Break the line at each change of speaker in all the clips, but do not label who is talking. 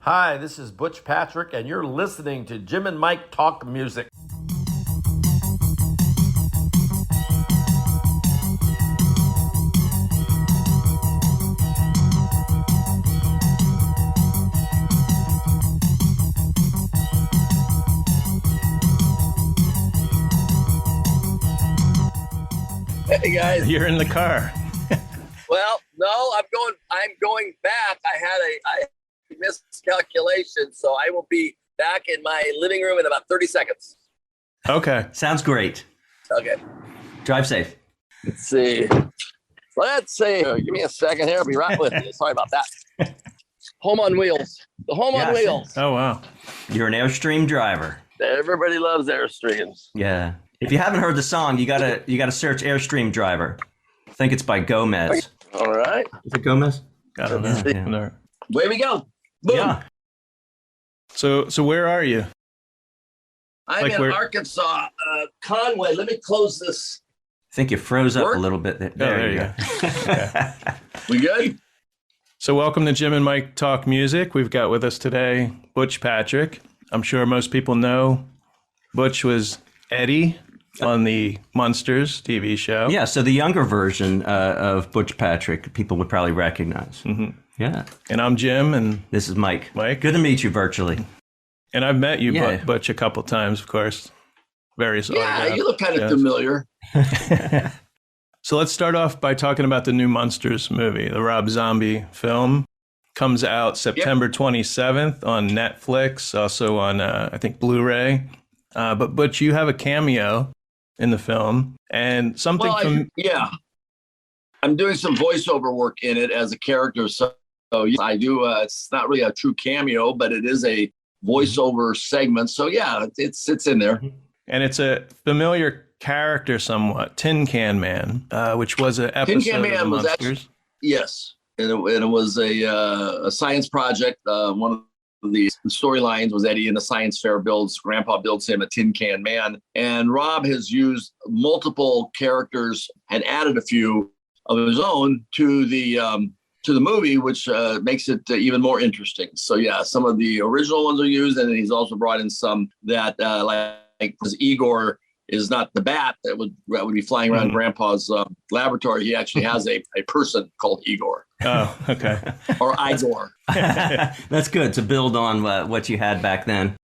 Hi, this is Butch Patrick, and you're listening to Jim and Mike Talk Music.
Hey guys,
You're in the car.
well, no, I'm going back. I had a miscalculation, so I will be back in my living room in about 30 seconds.
Okay.
Sounds great.
Okay.
Drive safe.
Let's see. Give me a second here. I'll be right with you. Sorry about that. Home on wheels. The home on wheels.
Oh, wow.
You're an Airstream driver.
Everybody loves Airstreams.
Yeah. If you haven't heard the song, you gotta search Airstream driver. I think it's by Gomez.
All right.
Is it Gomez?
I don't know.
Yeah.
No.
Away we go. Boom.
Yeah.
So where are you?
I'm
Like
in
where-
Arkansas, Conway. Let me close this.
I think you froze up
Work?
a little bit. There,
there
you
you
go.
We good?
So welcome to Jim and Mike Talk Music. We've got with us today Butch Patrick. I'm sure most people know Butch was Eddie on the Munsters TV show.
Yeah, so the younger version of Butch Patrick, people would probably recognize.
Mm-hmm.
Yeah.
And I'm Jim, and
This is Mike.
Mike.
Good to meet you virtually.
and I've met you,
Yeah.
Butch, a couple times, of course. Various
Yeah,
autographs.
you look kind of
Yes.
familiar.
So let's start off by talking about the new Munsters movie. The Rob Zombie film comes out September 27th on Netflix, also on, I think, Blu-ray. But Butch, you have a cameo in the film, and something
Well, I'm doing some voiceover work in it as a character. So yes, I do. It's not really a true cameo, but it is a voiceover segment. So yeah, it's in there.
and it's a familiar character somewhat, Tin Can Man, which was an episode
Tin Can Man
of the
was
Munsters.
Yes, and it was a science project. One of the storylines was Eddie in a science fair Grandpa builds him a tin can man. And Rob has used multiple characters and added a few of his own to the movie, which makes it even more interesting. So yeah, some of the original ones are used, and then he's also brought in some that like Igor is not the bat that would be flying around Grandpa's laboratory. He actually has a person called Igor.
Oh, okay.
Or Igor.
That's good to build on what you had back then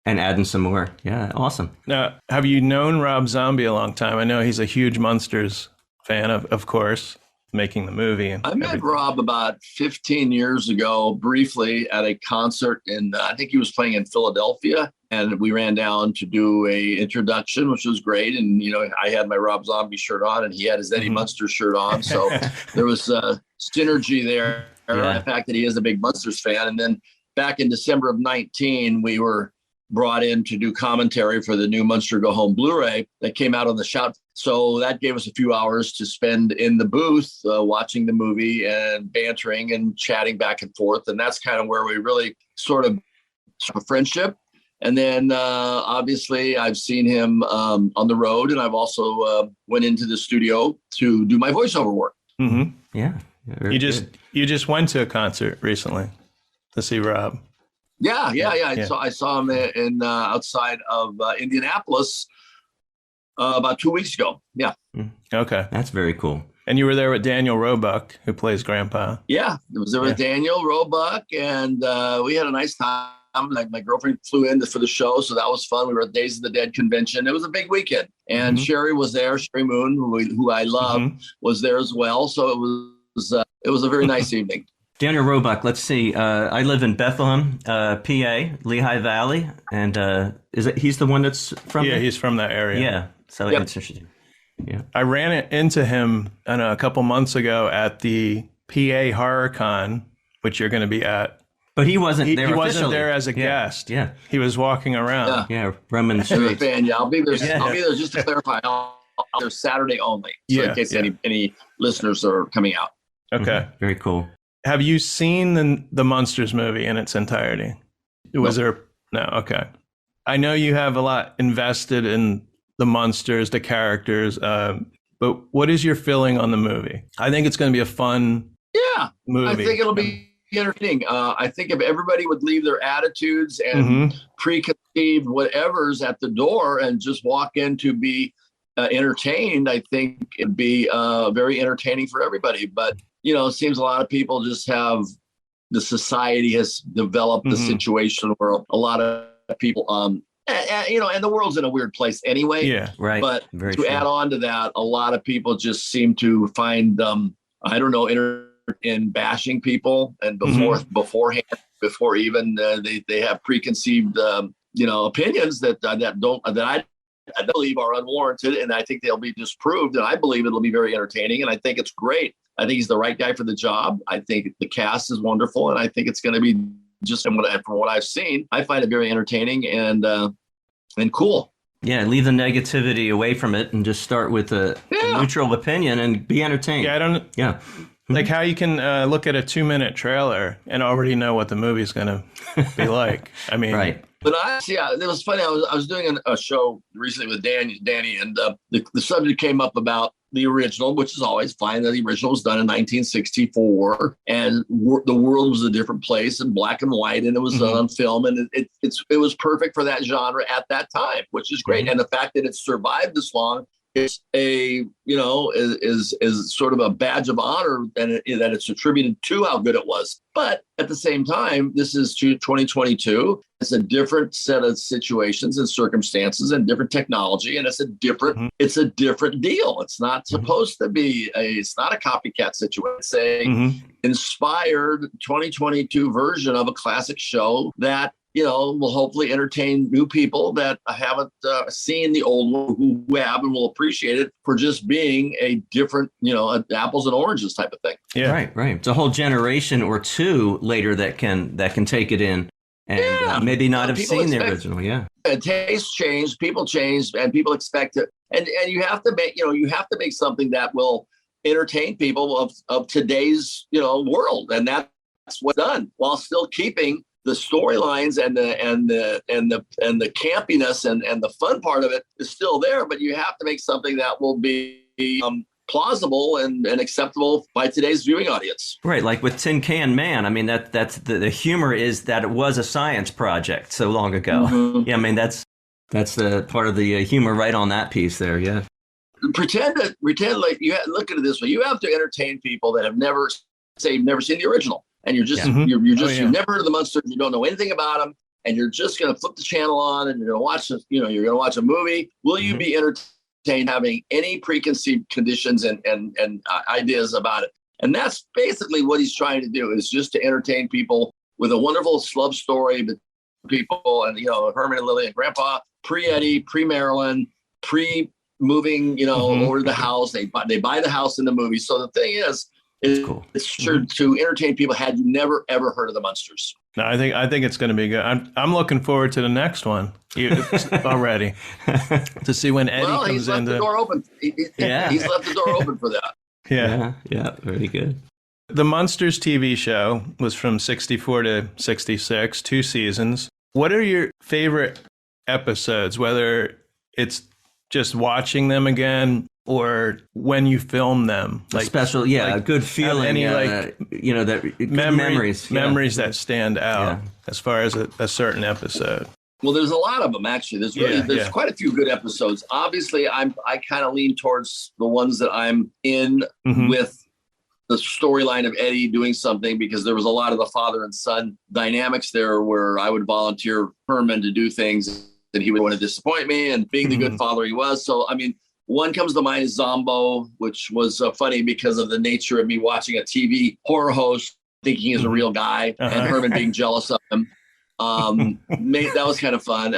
and adding some more. Yeah, awesome.
Now, have you known Rob Zombie a long time? I know he's a huge Munsters fan, of course, making the movie. And
I met
everything.
Rob about 15 years ago, briefly at a concert in, I think he was playing in Philadelphia. And we ran down to do a introduction, which was great. And, I had my Rob Zombie shirt on and he had his Eddie Munster shirt on. So there was synergy there.
Yeah.
The fact that he is a big Munsters fan. And then back in December of 19, we were brought in to do commentary for the new Munster Go Home Blu-ray that came out on the Shout. So that gave us a few hours to spend in the booth watching the movie and bantering and chatting back and forth. And that's kind of where we really sort of a friendship. And then obviously I've seen him on the road, and I've also went into the studio to do my voiceover work.
Mm-hmm.
Yeah.
You just went to a concert recently to see Rob.
Yeah.
Yeah.
I saw him in outside of Indianapolis about 2 weeks ago. Yeah.
Okay.
That's very cool.
And you were there with Daniel Roebuck, who plays Grandpa.
Yeah. It was there with Daniel Roebuck, and we had a nice time. Like my girlfriend flew in for the show, so that was fun. We were at Days of the Dead convention. It was a big weekend, and Sherry was there. Sherry Moon, who I love, was there as well. So it was a very nice evening.
Daniel Roebuck, let's see. I live in Bethlehem, PA, Lehigh Valley, and he's the one that's from
Yeah,
there?
he's from that area.
Yeah, so
Yep.
it's interesting. Yeah.
I ran into him a couple months ago at the PA HorrorCon, which you're going to be at.
But he wasn't there
He wasn't
officially.
there as a guest.
Yeah.
He was walking around.
Yeah, roaming the
As a
streets.
fan, I'll be there.
Yeah.
I'll be there just to clarify. I'll be there Saturday only, so
Yeah,
in case
yeah.
any listeners are coming out.
Okay.
Very cool.
Have you seen the Munsters movie in its entirety? Was there? No. Okay. I know you have a lot invested in the Munsters, the characters, but what is your feeling on the movie? I think it's going to be a fun
Yeah,
movie.
I think it'll be entertaining. I think if everybody would leave their attitudes and preconceived whatever's at the door and just walk in to be entertained, I think it'd be very entertaining for everybody. But, you know, it seems a lot of people just have, the society has developed the situation where a lot of people, you know, and the world's in a weird place anyway.
Yeah,
right.
But
Very
to
true.
add on to that, a lot of people just seem to find, I don't know, in bashing people, and beforehand, before even they have preconceived, you know, opinions that I believe are unwarranted, and I think they'll be disproved. And I believe it'll be very entertaining, and I think it's great. I think he's the right guy for the job. I think the cast is wonderful, and I think it's going to be just from what I've seen, I find it very entertaining and cool.
Yeah, leave the negativity away from it and just start with a neutral opinion and be entertained.
Yeah, I don't.
Yeah.
Like how you can look at a 2-minute trailer and already know what the movie's going to be like. I mean,
Right.
But it was funny. I was doing a show recently with Danny, and the subject came up about the original, which is always fine. That the original was done in 1964, and the world was a different place, and black and white, and it was on film, and it was perfect for that genre at that time, which is great. And the fact that it survived this long is is sort of a badge of honor, and that it's attributed to how good it was. But at the same time, this is 2022. It's a different set of situations and circumstances and different technology, and it's a different deal. It's not supposed to be it's not a copycat situation. It's a inspired 2022 version of a classic show that, you know, will hopefully entertain new people that haven't seen the old one, who have and will appreciate it for just being a different, you know, apples and oranges type of thing.
Yeah.
Right. It's a whole generation or two later that can take it in and maybe not have seen the original. Yeah.
Tastes change, people change, and people expect it. And you have to make something that will entertain people of today's, you know, world, and that's what's done while still keeping the storylines and the campiness and the fun part of it is still there, but you have to make something that will be plausible and acceptable by today's viewing audience.
Right, like with Tin Can Man. I mean, that's the humor is that it was a science project so long ago. Yeah, I mean that's the part of the humor right on that piece there. Yeah.
Pretend like look at it this way: you have to entertain people that have never seen the original. And you're just you've never heard of the Munsters, you don't know anything about them, and you're just going to flip the channel on and you're going to watch a movie. Will you be entertained having any preconceived conditions and ideas about it? And that's basically what he's trying to do, is just to entertain people with a wonderful love story. But people, and, you know, Herman and Lily and Grandpa, pre-Eddie, pre-Marilyn, pre-moving, you know, over to the house. They buy the house in the movie. So the thing is, it's cool. It's sure to entertain people had you never ever heard of the Munsters.
No, I think it's going to be good. I'm looking forward to the next one already to see when Eddie comes in.
He's left the door open. He's left the door open for that.
Yeah,
very good.
The Munsters TV show was from 64 to 66, 2 seasons. What are your favorite episodes? Whether it's just watching them again, or when you film them,
like special, a good feeling.
Any
memories
that stand out as far as a certain episode.
Well, there's a lot of them actually. There's quite a few good episodes. Obviously, I kind of lean towards the ones that I'm in with the storyline of Eddie doing something, because there was a lot of the father and son dynamics there, where I would volunteer Herman to do things that he would want to disappoint me, and being the good father he was. So, I mean, one comes to mind is Zombo, which was funny because of the nature of me watching a TV horror host thinking he's a real guy, and Herman being jealous of him. That was kind of fun.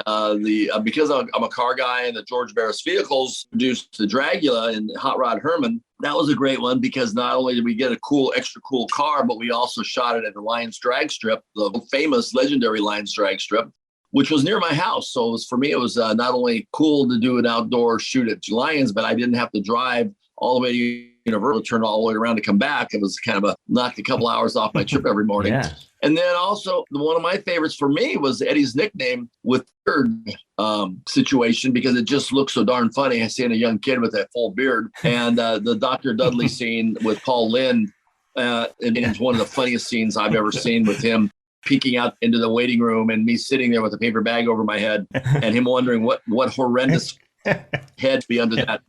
Because I'm a car guy, and the George Barris vehicles produced the Dragula and Hot Rod Herman. That was a great one, because not only did we get a extra cool car, but we also shot it at the Lions Drag Strip, the famous legendary Lions Drag Strip, which was near my house. So for me, it was not only cool to do an outdoor shoot at Lions, but I didn't have to drive all the way to Universal, turn all the way around to come back. It was kind of knocked a couple hours off my trip every morning. And then also, one of my favorites for me was Eddie's nickname with beard situation, because it just looks so darn funny. I seen a young kid with that full beard, and the Dr. Dudley scene with Paul Lynde And it's one of the funniest scenes I've ever seen, with him peeking out into the waiting room and me sitting there with a paper bag over my head, and him wondering what horrendous head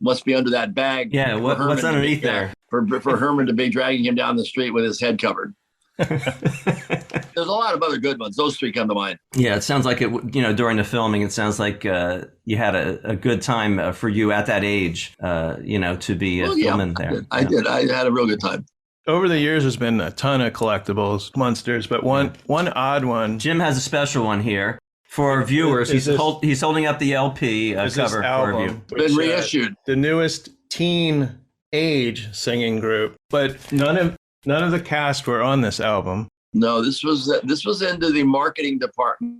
must be under that bag.
Yeah, what's underneath there?
For Herman to be dragging him down the street with his head covered. There's a lot of other good ones. Those three come to mind.
Yeah, it sounds like during the filming, it sounds like you had a good time for you at that age, to be filming there.
I did. I had a real good time.
Over the years, there's been a ton of collectibles, Munsters, but one odd one.
Jim has a special one here for our viewers. He's holding up the LP cover for our view.
Been reissued.
The newest teen age singing group, but none of the cast were on this album.
No, this was into the marketing department.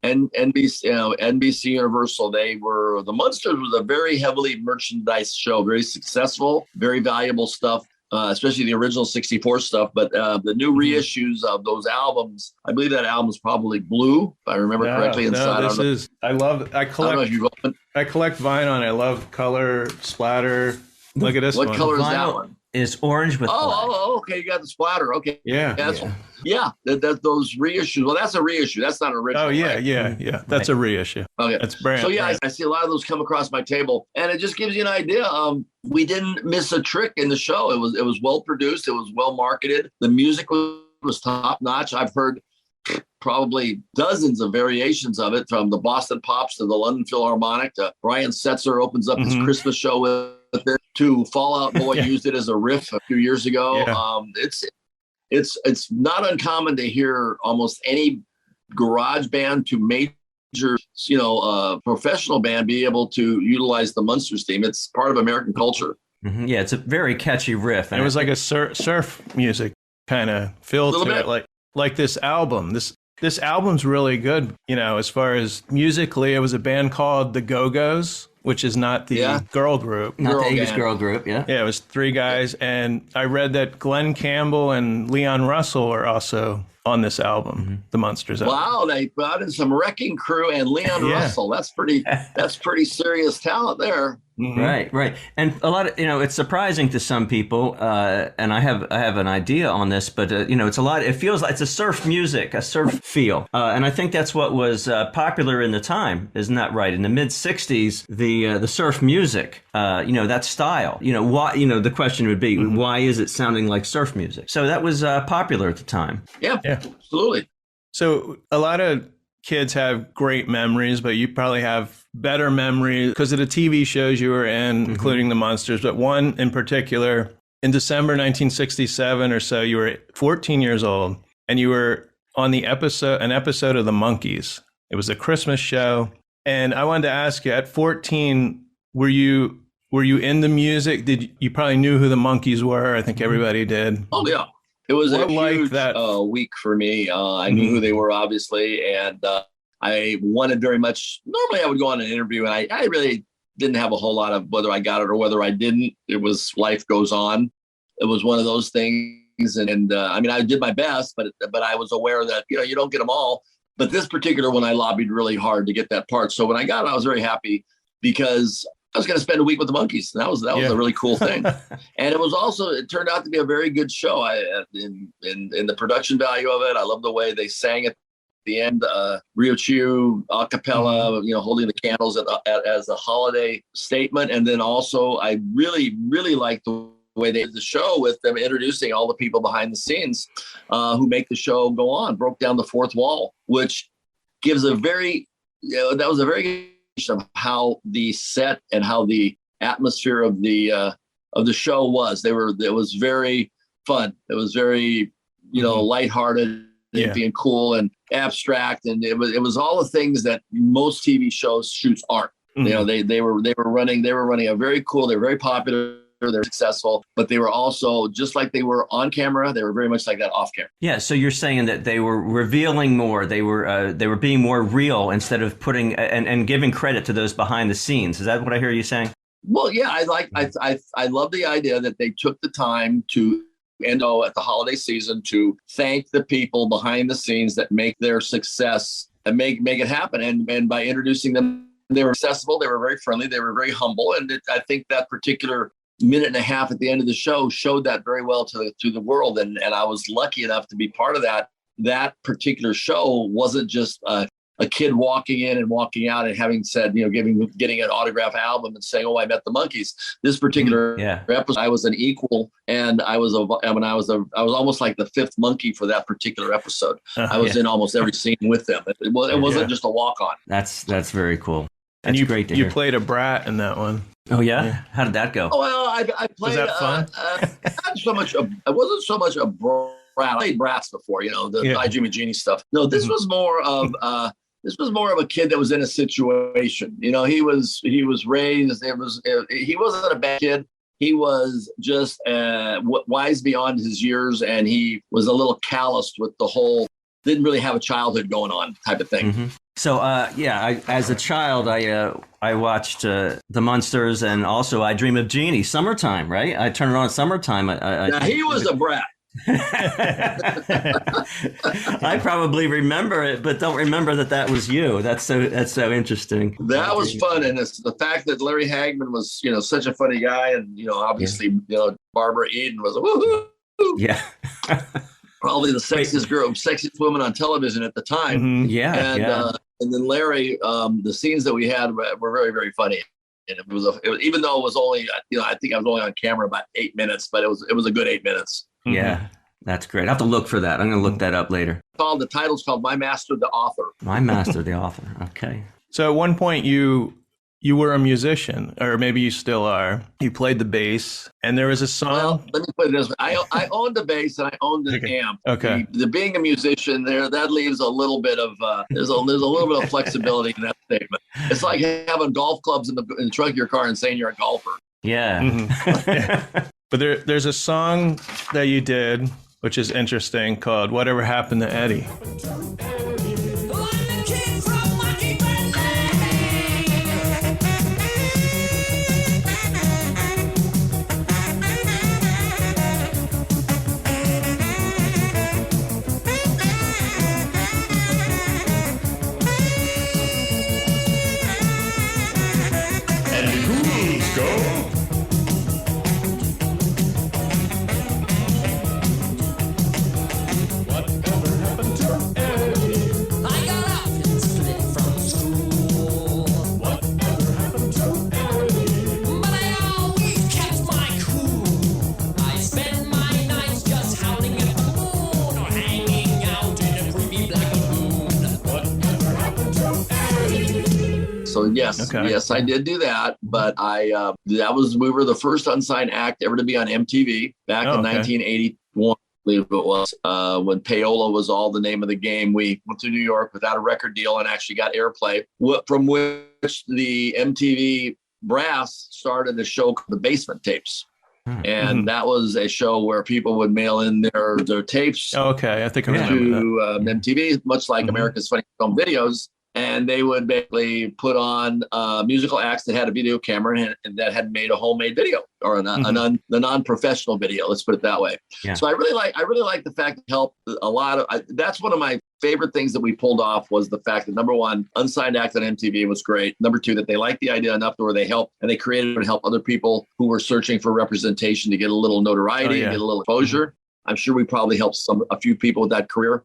And NBC Universal. The Munsters was a very heavily merchandise show, very successful, very valuable stuff. Especially the original 64 stuff, but the new reissues of those albums, I believe that album's probably blue, if I remember correctly. Inside,
I collect vinyl, and I love color splatter. Look at this one.
What color is that one?
Is orange with black.
Okay, you got the splatter. Okay,
yeah.
That's those reissues. Well, that's a reissue. That's not an original.
Oh yeah,
right?
yeah. That's a reissue.
Okay,
that's brand.
So yeah, I see a lot of those come across my table, and it just gives you an idea. We didn't miss a trick in the show. It was well produced. It was well marketed. The music was top notch. I've heard probably dozens of variations of it, from the Boston Pops to the London Philharmonic to Brian Setzer opens up his Christmas show with it, to Fall Out Boy used it as a riff a few years ago. Yeah. It's not uncommon to hear almost any garage band to major professional band be able to utilize the Munsters theme. It's part of American culture.
Mm-hmm. Yeah, it's a very catchy riff.
And it was like a surf music kind of feel to it, like this album. This album's really good, as far as musically. It was a band called the Go-Go's, which is not the girl group.
Not the 80s girl group, yeah.
Yeah, it was three guys, and I read that Glenn Campbell and Leon Russell are also on this album, the Munsters album.
Wow, they brought in some Wrecking Crew and Leon Russell. That's pretty serious talent there.
Mm-hmm. Right. And a lot of, it's surprising to some people, and I have an idea on this, but, it's a lot, it feels like it's a surf music, a surf feel. And I think that's what was popular in the time. Isn't that right? In the mid 60s, the surf music, that style, why, the question would be, why is it sounding like surf music? So that was popular at the time.
Yeah, absolutely.
So a lot of kids have great memories, but you probably have better memories because of the TV shows you were in, including the Munsters. But one in particular, in December 1967 or so, you were 14 years old, and you were on an episode of the Monkees. It was a Christmas show, and I wanted to ask you, at 14, were you in the music? You probably knew who the Monkees were? I think everybody did.
Oh yeah. It was a huge week for me. I knew who they were, obviously, and I wanted very much. Normally, I would go on an interview, and I really didn't have a whole lot of whether I got it or whether I didn't. It was life goes on. It was one of those things, and I mean, I did my best, but I was aware that you don't get them all. But this particular one, I lobbied really hard to get that part. So when I got it, I was very happy because I was going to spend a week with the Monkees. That was a really cool thing. And it turned out to be a very good show. In the production value of it, I love the way they sang at the end, Rio Chiu, a cappella, holding the candles as a holiday statement. And then also I really, really liked the way they did the show with them introducing all the people behind the scenes who make the show go on, broke down the fourth wall, which gives that was a very of how the set and how the atmosphere of the show was. It was very fun. It was very, lighthearted and being cool and abstract. And it was all the things that most TV shoots aren't. They were running a very cool, they were very popular. They're successful, but they were also, just like they were on camera, they were very much like that off camera.
Yeah, so you're saying that they were revealing more, they were being more real instead of putting and giving credit to those behind the scenes. Is that what I hear you saying?
Well, yeah, I love the idea that they took the time to at the holiday season to thank the people behind the scenes that make their success and make it happen. And by introducing them, they were accessible, they were very friendly, they were very humble, and I think that particular minute and a half at the end of the show showed that very well to the world. And I was lucky enough to be part of that. That particular show wasn't just a kid walking in and walking out and having said, getting an autograph album and saying, "Oh, I met the Monkees." This particular episode, I was an equal, and I was almost like the fifth monkey for that particular episode. I was in almost every scene with them. It wasn't just a walk on.
That's very cool.
And
That's great to hear.
You played a brat in that one.
Oh yeah? How did that go?
Oh, well, I played.
Was that fun?
Not so much. I wasn't so much a brat. I played brats before, the I Dream of Jeannie stuff. No, this was more of. This was more of a kid that was in a situation. He was raised. He wasn't a bad kid. He was just wise beyond his years, and he was a little calloused with the whole. Didn't really have a childhood going on type of thing.
Mm-hmm. So as a child, I watched the Munsters and also I Dream of Jeannie. Summertime, right? I turned it on at summertime.
He was a brat.
I probably remember it, but don't remember that was you. That's so interesting.
That was fun, and it's the fact that Larry Hagman was, such a funny guy, and obviously, Barbara Eden was a woohoo. Yeah, probably the sexiest woman on television at the time.
Mm-hmm. Yeah,
and then Larry, the scenes that we had were very, very funny. And it was even though it was only, I think I was only on camera about 8 minutes, but it was a good 8 minutes.
Yeah, that's great. I have to look for that. I'm going to look that up later.
The title's called My Master, the Author.
My Master, the Author. Okay.
So at one point you were a musician, or maybe you still are. You played the bass, and there was a song.
Well, let me put it this way. I owned a bass and I owned an amp.
Okay.
The being a musician that leaves a little bit of there's a little bit of flexibility in that statement. It's like having golf clubs in the trunk of your car and saying you're a golfer.
Yeah.
Mm-hmm. Yeah. But there's a song that you did, which is interesting, called "Whatever Happened to Eddie."
So yes, I did do that, but we were the first unsigned act ever to be on MTV back in 1981, I believe it was, when payola was all the name of the game. We went to New York without a record deal and actually got airplay, from which the MTV brass started a show called The Basement Tapes. And that was a show where people would mail in their tapes.
Oh, okay, I think I remember that.
MTV, much like America's Funny Film Videos. And they would basically put on musical acts that had a video camera and that had made a homemade video or the non-professional video. Let's put it that way. Yeah. So I really like the fact that helped a lot of. That's one of my favorite things that we pulled off was the fact that number one, unsigned act on MTV was great. Number two, that they liked the idea enough to where they helped and they created and helped other people who were searching for representation to get a little notoriety, and get a little exposure. I'm sure we probably helped a few people with that career.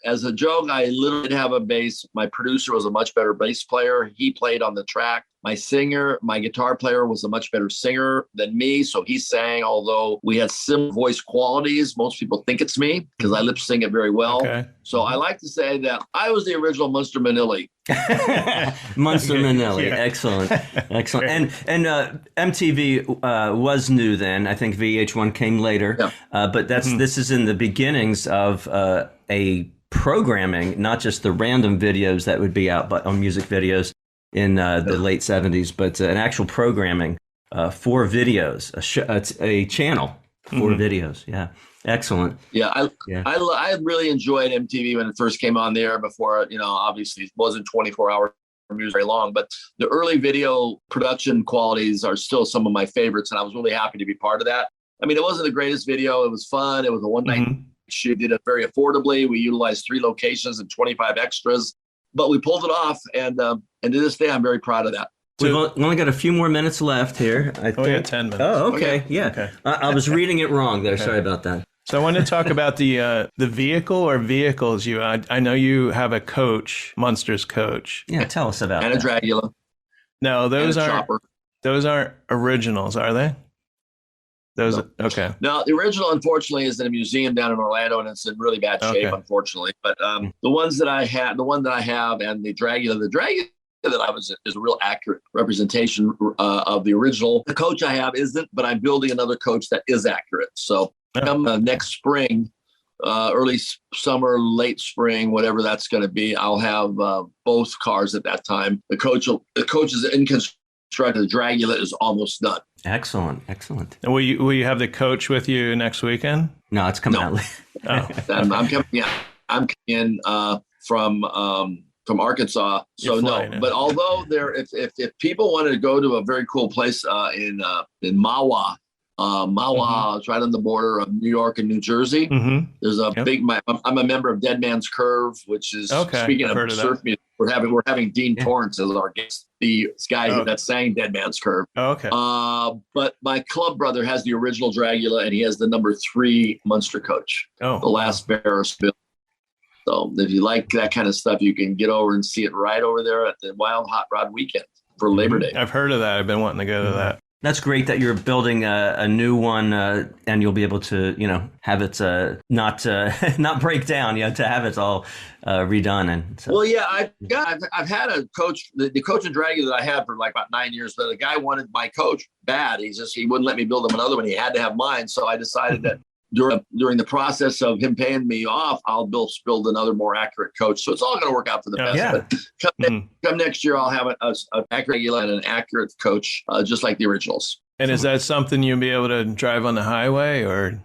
As a joke, I literally did have a bass. My producer was a much better bass player. He played on the track. My guitar player was a much better singer than me. So he sang, although we had similar voice qualities. Most people think it's me because I lip sing it very well. Okay. So I like to say that I was the original Munster Manilli.
Munster Manilli. Yeah. Excellent. And MTV was new then. I think VH1 came later. Yeah. But this is in the beginnings of a programming, not just the random videos that would be out but on music videos in the late 70s, but an actual programming for videos, a channel for videos. Yeah. Excellent.
Yeah. I really enjoyed MTV when it first came on there before, obviously it wasn't 24-hour music very long, but the early video production qualities are still some of my favorites. And I was really happy to be part of that. I mean, it wasn't the greatest video. It was fun. It was a one-night shoot. Did it very affordably. We utilized 3 locations and 25 extras. But we pulled it off, and to this day, I'm very proud of that.
We've only got a few more minutes left here. I think.
We got 10 minutes.
Oh, okay.
Okay.
Yeah.
Okay.
I was reading it wrong there. Sorry about that.
So I wanted to talk about the vehicle or vehicles. I know you have a Koach, Munsters Koach.
Yeah, tell us about
And
that.
a Dragula.
No,
And a chopper.
those aren't originals, are they? Those
No.
Okay.
No, the original, unfortunately, is in a museum down in Orlando, and it's in really bad shape,
Okay.
unfortunately. But the one that I have, and the Dragula that I was is a real accurate representation of the original. The Koach I have isn't, but I'm building another Koach that is accurate. So come next spring, early summer, late spring, whatever that's going to be, I'll have both cars at that time. The Koach is in construction. The Dragula is almost done.
Excellent.
And will you have the Koach with you next weekend?
No, it's coming
No.
out later.
Oh,
I'm coming. Yeah, I'm coming in from Arkansas. So
You're
no,
flying in.
but although if people wanted to go to a very cool place in Mahwah, is right on the border of New York and New Jersey.
Mm-hmm.
There's a big. I'm a member of Dead Man's Curve, which is speaking
I've
of
heard of
surf
that.
music. We're having Dean Torrance as our guest, the guy that sang Dead Man's Curve.
Oh, okay.
But my club brother has the original Dragula, and he has the number 3 Munster Koach, the last Ferris built. So if you like that kind of stuff, you can get over and see it right over there at the Wild Hot Rod Weekend for Labor Day.
I've heard of that. I've been wanting to go to that.
That's great that you're building a new one, and you'll be able to, have it not break down, to have it all redone. And so.
Well, yeah, I've had a Koach, the Koach and Dragula that I had for like about 9 years. But the guy wanted my Koach bad. He wouldn't let me build him another one. He had to have mine. So I decided that during the process of him paying me off, I'll build another more accurate Koach. So it's all going to work out for the best.
Yeah.
But come next year, I'll have an accurate Dragula and an accurate Koach, just like the originals.
And is that something you'll be able to drive on the highway or?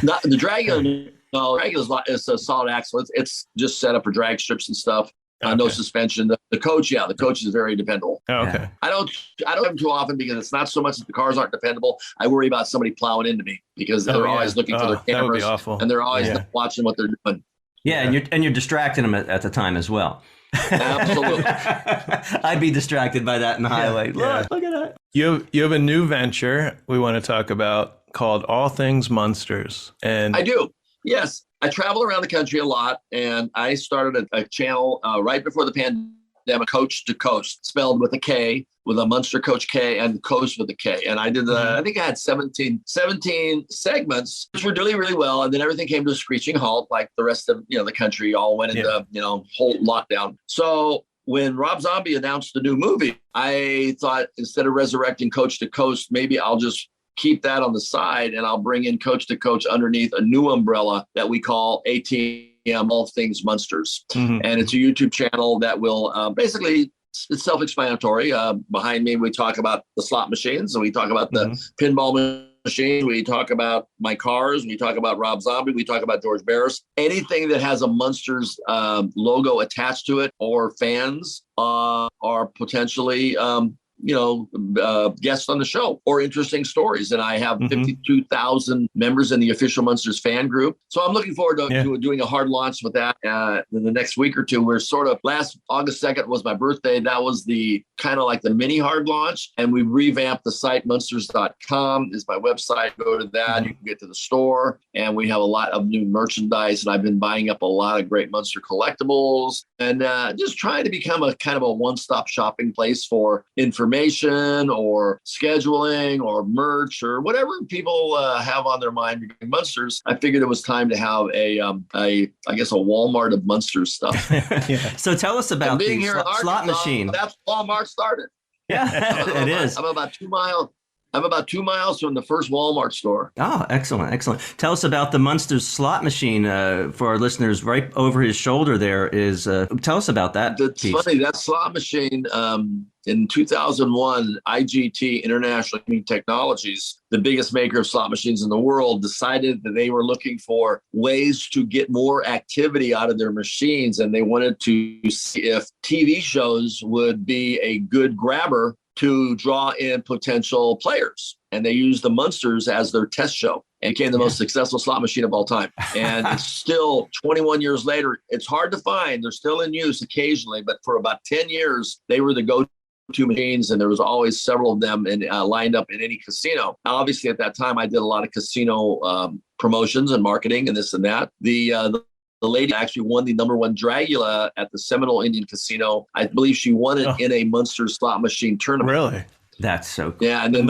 Not the Dragula. No, Dragula is a solid axle. It's just set up for drag strips and stuff. No suspension. The Koach, the Koach is very dependable.
Oh, okay.
I don't have them too often because it's not so much that the cars aren't dependable. I worry about somebody plowing into me because they're always looking for their cameras.
That would be awful.
And they're always watching what they're doing.
Yeah, and you're distracting them at the time as well.
Absolutely.
I'd be distracted by that in the highway. Look at that.
You have a new venture we want to talk about called All Things Munsters. And
I do. Yes. I travel around the country a lot, and I started a channel right before the pandemic, Koach to Coast, spelled with a K, with a Munster Koach K and Coast with a K. And I did, I think I had 17 segments, which were doing really well. And then everything came to a screeching halt, like the rest of the country all went into whole lockdown. So when Rob Zombie announced the new movie, I thought instead of resurrecting Koach to Coast, maybe I'll just keep that on the side and I'll bring in Koach to Coach underneath a new umbrella that we call ATM, All Things Munsters. And it's a YouTube channel that will basically, it's self-explanatory. Behind me, we talk about the slot machines and we talk about the pinball machines. We talk about my cars. We talk about Rob Zombie. We talk about George Barris. Anything that has a Munsters logo attached to it or fans are potentially guests on the show or interesting stories. And I have 52,000 members in the official Munsters fan group. So I'm looking forward to doing a hard launch with that in the next week or two. We're sort of last August 2nd was my birthday. That was the kind of like the mini hard launch. And we revamped the site. Munsters.com is my website. Go to that. You can get to the store. And we have a lot of new merchandise. And I've been buying up a lot of great Munster collectibles and just trying to become a kind of a one-stop shopping place for information or scheduling or merch or whatever people have on their mind regarding Munsters. I figured it was time to have a Walmart of Munsters stuff.
So tell us about
being
the
here in Arkansas,
slot machine.
That's Walmart started.
Yeah, it is.
I'm about 2 miles. I'm about 2 miles from the first Walmart store.
Oh, excellent. Tell us about the Munsters slot machine for our listeners. Right over his shoulder there is, tell us about that.
It's funny, that slot machine, in 2001, IGT, International Technologies, the biggest maker of slot machines in the world, decided that they were looking for ways to get more activity out of their machines. And they wanted to see if TV shows would be a good grabber to draw in potential players. And they used the Munsters as their test show and became the most successful slot machine of all time. And it's still 21 years later, it's hard to find. They're still in use occasionally, but for about 10 years, they were the go-to two machines, and there was always several of them lined up in any casino. Obviously, at that time, I did a lot of casino promotions and marketing and this and that. The lady actually won the #1 Dragula at the Seminole Indian Casino. I believe she won it in a Munsters slot machine tournament.
Really?
That's so cool.
Yeah, and then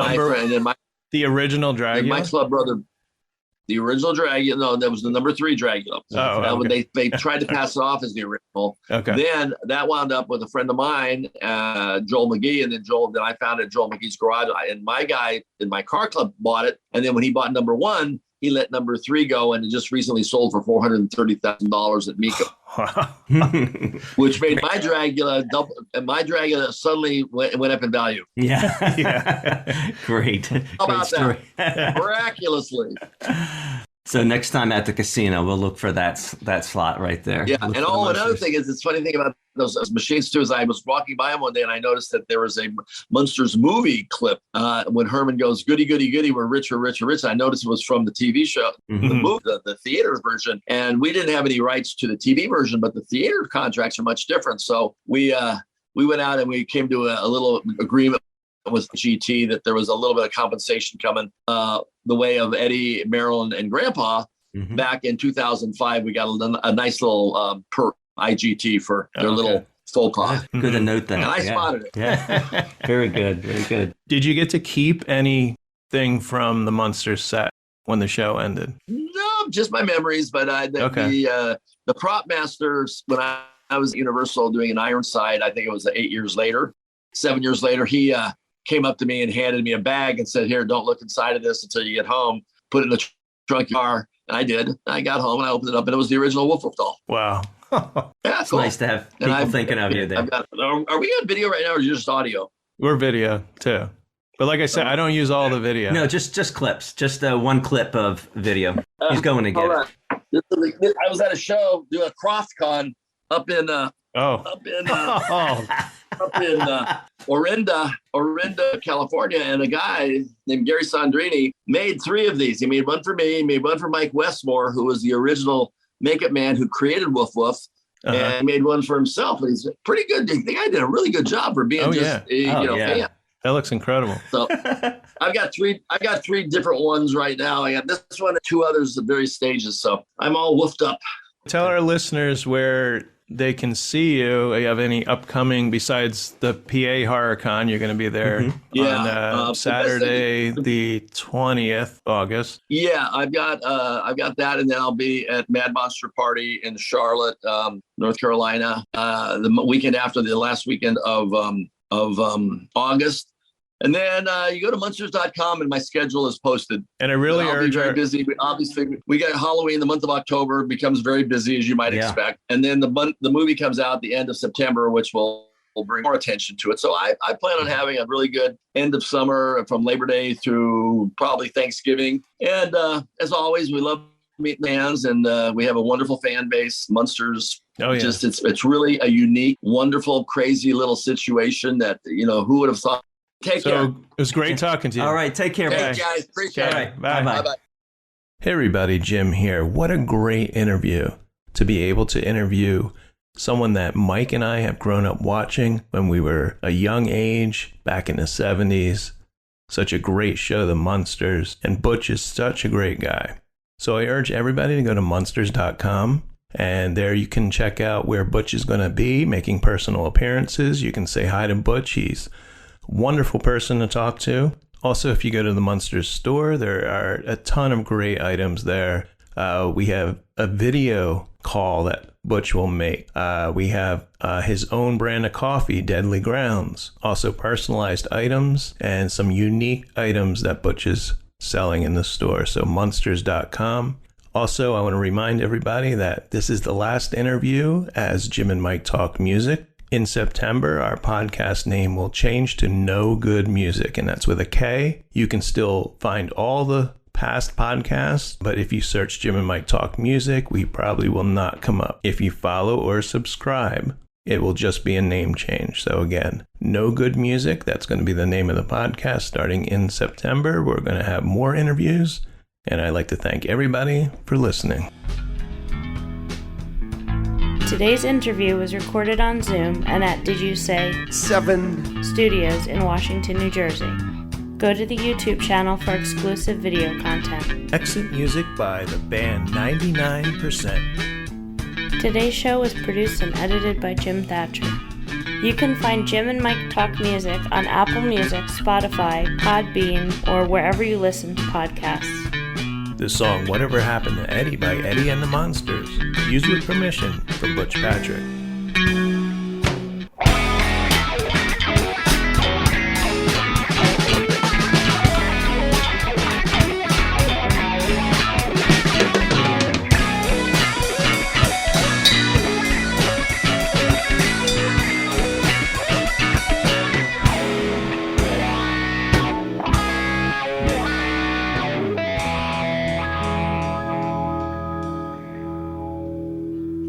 the original Dragula?
My club brother, the original Dragula, no, that was the #3 Dragula.
Okay.
They tried to pass it off as the original.
Okay.
Then that wound up with a friend of mine, Joel McGee, and then I found it at Joel McGee's garage. And my guy in my car club bought it, and then when he bought #1, he let #3 go, and it just recently sold for $430,000 at Miko. Which made my Dragula double, and my Dragula suddenly went up in value.
Yeah. Great.
How about that? Miraculously.
So next time at the casino, we'll look for that slot right there.
Yeah, and another thing is, it's funny thing about those machines too is I was walking by them one day and I noticed that there was a Munsters movie clip when Herman goes, "Goody, goody, goody, we're richer, richer, richer." I noticed it was from the TV show, the movie, the theater version, and we didn't have any rights to the TV version, but the theater contracts are much different. So we went out and we came to a little agreement with GT that there was a little bit of compensation coming the way of Eddie, Marilyn, and Grandpa. Back in 2005, we got a nice little per IGT for their little faux pas.
Good to note that.
And I spotted it.
Yeah. Very good. Very good.
Did you get to keep anything from the Munsters set when the show ended?
No, just my memories. But the prop masters, when I was at Universal doing an Ironside, I think it was 7 years later, he came up to me and handed me a bag and said, "Here, don't look inside of this until you get home. Put it in the trunk of your car." And I did. I got home and I opened it up, and it was the original Wolf doll.
Wow.
Yeah,
it's cool. Nice to have people thinking of you there.
Are we on video right now or just audio?
We're video too. But like I said, I don't use all the video.
No, just clips. Just one clip of video. He's going to get it.
I was at a show doing a CroftCon up in Orinda, California, and a guy named Gary Sandrini made 3 of these. He made one for me, he made one for Mike Westmore, who was the original makeup man who created Woof Woof, and he made one for himself. And he's pretty good. The guy did a really good job for being fan.
That looks incredible.
So I've got three different ones right now. I got this one and 2 others at various stages. So I'm all woofed up.
Tell our listeners where they can see you. You have any upcoming besides the PA HorrorCon? You're going to be there on Saturday, the 20th August.
Yeah, I've got that, and then I'll be at Mad Monster Party in Charlotte, North Carolina, the weekend after the last weekend of August. And then you go to Munsters.com and my schedule is posted.
And I really urge
very busy. Obviously, we got Halloween. The month of October becomes very busy, as you might expect. And then the movie comes out at the end of September, which will bring more attention to it. So I plan on having a really good end of summer from Labor Day through probably Thanksgiving. And as always, we love meeting fans, and we have a wonderful fan base, Munsters.
Oh, yeah.
It's really a unique, wonderful, crazy little situation that, who would have thought. Take care.
It was great talking to you.
All right, take care.
Thanks, guys. Appreciate it.
Bye.
Bye.
Hey, everybody. Jim here. What a great interview to be able to interview someone that Mike and I have grown up watching when we were a young age back in the 70s. Such a great show, The Munsters. And Butch is such a great guy. So I urge everybody to go to Munsters.com. And there you can check out where Butch is going to be making personal appearances. You can say hi to Butch. He's wonderful person to talk to. Also, if you go to the Munsters store, there are a ton of great items there. We have a video call that Butch will make. We have his own brand of coffee, Deadly Grounds. Also personalized items and some unique items that Butch is selling in the store. So Munsters.com. Also, I want to remind everybody that this is the last interview as Jim and Mike Talk Music. In September, our podcast name will change to No Good Music, and that's with a K. You can still find all the past podcasts, but if you search Jim and Mike Talk Music, we probably will not come up. If you follow or subscribe, it will just be a name change. So again, No Good Music, that's going to be the name of the podcast starting in September. We're going to have more interviews, and I'd like to thank everybody for listening.
Today's interview was recorded on Zoom and at Did You Say
7
Studios in Washington, New Jersey. Go to the YouTube channel for exclusive video content.
Exit music by the band 99%.
Today's show was produced and edited by Jim Thatcher. You can find Jim and Mike Talk Music on Apple Music, Spotify, Podbean, or wherever you listen to podcasts.
The song Whatever Happened to Eddie by Eddie and the Munsters, used with permission from Butch Patrick.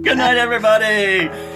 Good night, everybody.